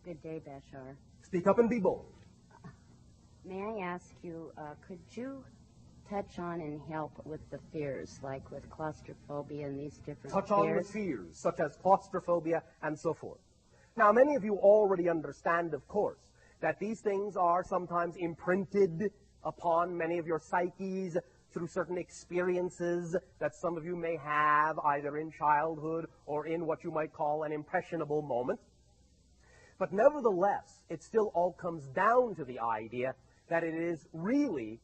Good day, Bashar. Speak up and be bold. May I ask you, could you touch on and help with the fears, like with claustrophobia and these different Touch fears? on the fears, such as claustrophobia and so forth. Now, many of you already understand, of course, that these things are sometimes imprinted upon many of your psyches through certain experiences that some of you may have either in childhood or in what you might call an impressionable moment. But nevertheless, it still all comes down to the idea that it is really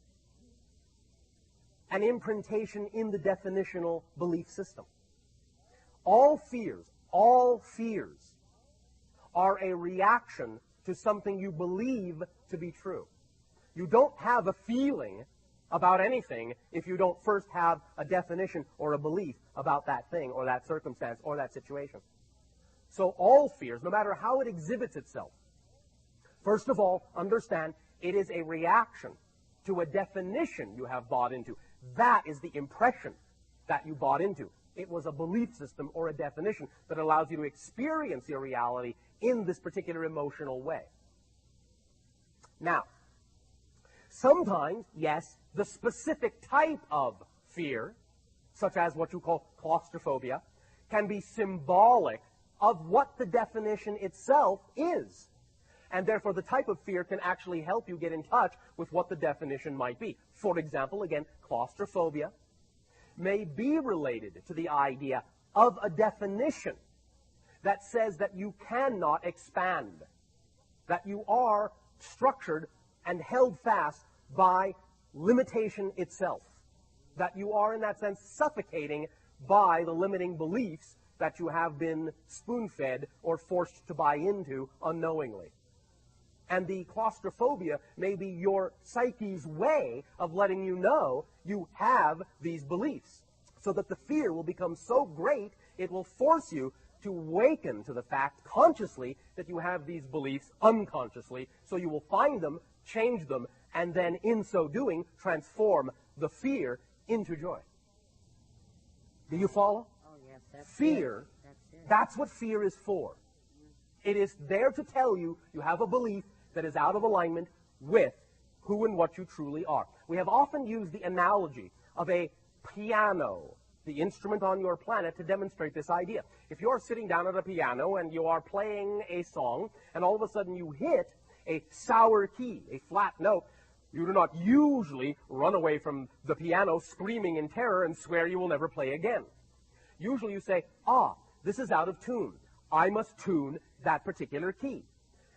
an imprintation in the definitional belief system. All fears are a reaction to something you believe to be true. You don't have a feeling about anything if you don't first have a definition or a belief about that thing or that circumstance or that situation. So all fears, no matter how it exhibits itself, first of all, understand it is a reaction to a definition you have bought into. That is the impression that you bought into. It was a belief system or a definition that allows you to experience your reality in this particular emotional way. Now, sometimes, yes, the specific type of fear, such as what you call claustrophobia, can be symbolic of what the definition itself is. And therefore, the type of fear can actually help you get in touch with what the definition might be. For example, again, claustrophobia may be related to the idea of a definition that says that you cannot expand, that you are structured and held fast by limitation itself, that you are, in that sense, suffocating by the limiting beliefs that you have been spoon-fed or forced to buy into unknowingly. And the claustrophobia may be your psyche's way of letting you know you have these beliefs, so that the fear will become so great it will force you to waken to the fact consciously that you have these beliefs unconsciously, so you will find them, change them, and then in so doing transform the fear into joy. Do you follow? Oh, yes, that's fear, that's what fear is for. It is there to tell you you have a belief that is out of alignment with who and what you truly are. We have often used the analogy of a piano, the instrument on your planet, to demonstrate this idea. If you are sitting down at a piano and you are playing a song, and all of a sudden you hit a sour key, a flat note, you do not usually run away from the piano screaming in terror and swear you will never play again. Usually you say, this is out of tune. I must tune that particular key.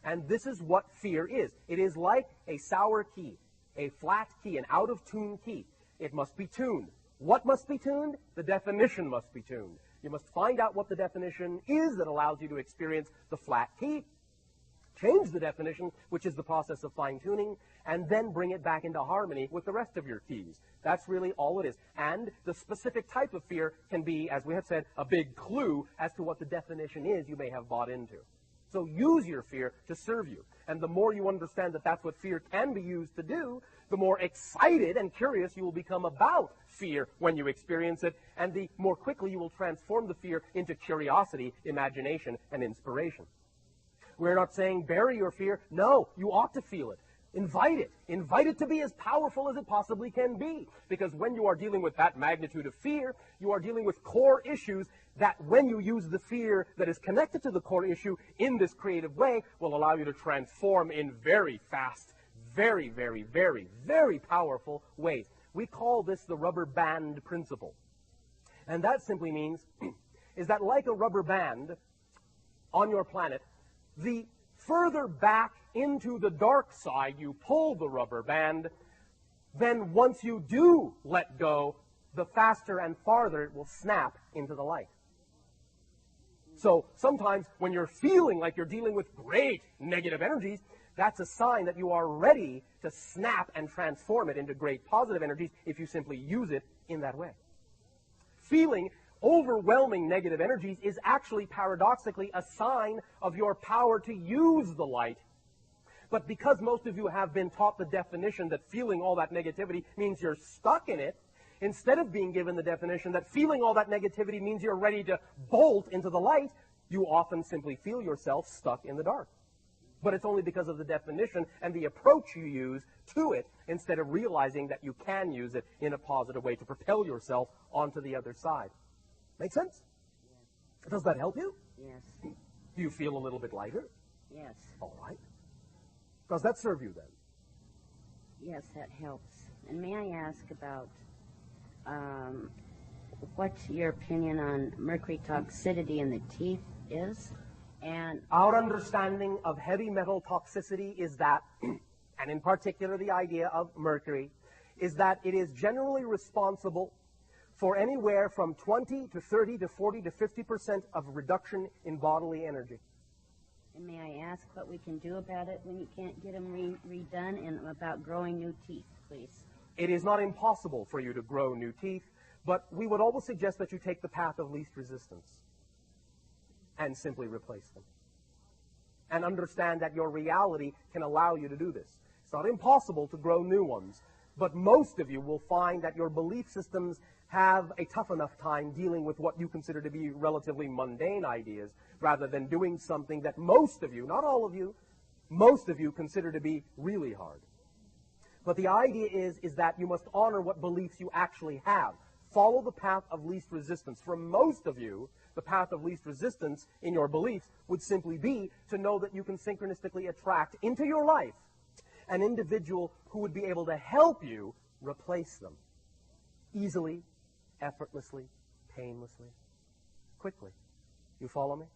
And this is what fear is. It is like a sour key, a flat key, an out-of-tune key. It must be tuned. What must be tuned? The definition must be tuned. You must find out what the definition is that allows you to experience the flat key, change the definition, which is the process of fine-tuning, and then bring it back into harmony with the rest of your keys. That's really all it is. And the specific type of fear can be, as we have said, a big clue as to what the definition is you may have bought into. So use your fear to serve you. And the more you understand that that's what fear can be used to do, the more excited and curious you will become about fear when you experience it, and the more quickly you will transform the fear into curiosity, imagination, and inspiration. We're not saying bury your fear. No, you ought to feel it. Invite it. Invite it to be as powerful as it possibly can be. Because when you are dealing with that magnitude of fear, you are dealing with core issues that when you use the fear that is connected to the core issue in this creative way will allow you to transform in very fast, very, very, very, very powerful ways. We call this the rubber band principle. And that simply means is that like a rubber band on your planet, the further back into the dark side you pull the rubber band, then once you do let go, the faster and farther it will snap into the light. So sometimes when you're feeling like you're dealing with great negative energies, that's a sign that you are ready to snap and transform it into great positive energies if you simply use it in that way. Feeling overwhelming negative energies is actually paradoxically a sign of your power to use the light. But because most of you have been taught the definition that feeling all that negativity means you're stuck in it, instead of being given the definition that feeling all that negativity means you're ready to bolt into the light, you often simply feel yourself stuck in the dark. But it's only because of the definition and the approach you use to it instead of realizing that you can use it in a positive way to propel yourself onto the other side. Make sense? Yes. Does that help you? Yes. Do you feel a little bit lighter? Yes. All right. Does that serve you then? Yes, that helps. And may I ask about what your opinion on mercury toxicity in the teeth is? And our understanding of heavy metal toxicity is that, and in particular the idea of mercury, is that it is generally responsible for anywhere from 20 to 30 to 40 to 50% of reduction in bodily energy. And may I ask what we can do about it when you can't get them redone, and about growing new teeth, please? It is not impossible for you to grow new teeth, but we would always suggest that you take the path of least resistance and simply replace them. And understand that your reality can allow you to do this. It's not impossible to grow new ones, but most of you will find that your belief systems have a tough enough time dealing with what you consider to be relatively mundane ideas, rather than doing something that most of you, not all of you, most of you consider to be really hard. But the idea is that you must honor what beliefs you actually have. Follow the path of least resistance. For most of you, the path of least resistance in your beliefs would simply be to know that you can synchronistically attract into your life an individual who would be able to help you replace them easily, effortlessly, painlessly, quickly. You follow me?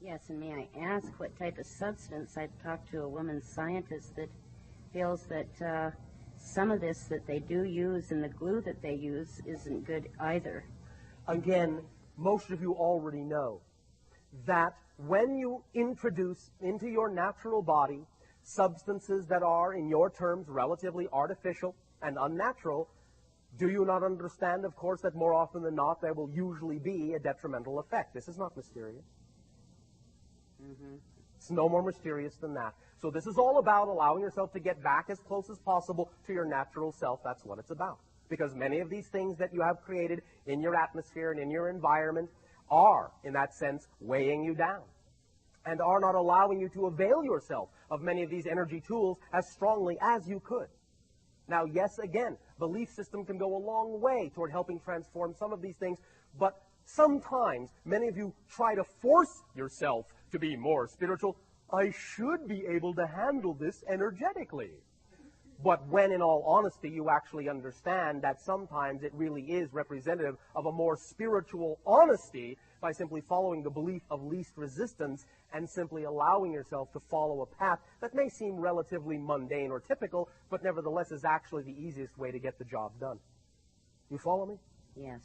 Yes, and may I ask what type of substance? I've talked to a woman scientist that feels that some of this that they do use and the glue that they use isn't good either. Again, most of you already know that when you introduce into your natural body substances that are, in your terms, relatively artificial and unnatural, do you not understand, of course, that more often than not there will usually be a detrimental effect? This is not mysterious. Mm-hmm. It's no more mysterious than that. So this is all about allowing yourself to get back as close as possible to your natural self. That's what it's about. Because many of these things that you have created in your atmosphere and in your environment are, in that sense, weighing you down and are not allowing you to avail yourself of many of these energy tools as strongly as you could. Now, yes, again, belief system can go a long way toward helping transform some of these things, but sometimes many of you try to force yourself to be more spiritual. I should be able to handle this energetically. But when, in all honesty, you actually understand that sometimes it really is representative of a more spiritual honesty by simply following the belief of least resistance and simply allowing yourself to follow a path that may seem relatively mundane or typical, but nevertheless is actually the easiest way to get the job done. You follow me? Yes.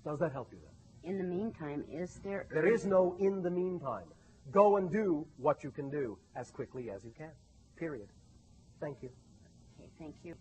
Does that help you then? In the meantime, is there... There is no in the meantime. Go and do what you can do as quickly as you can. Period. Thank you. Okay, thank you.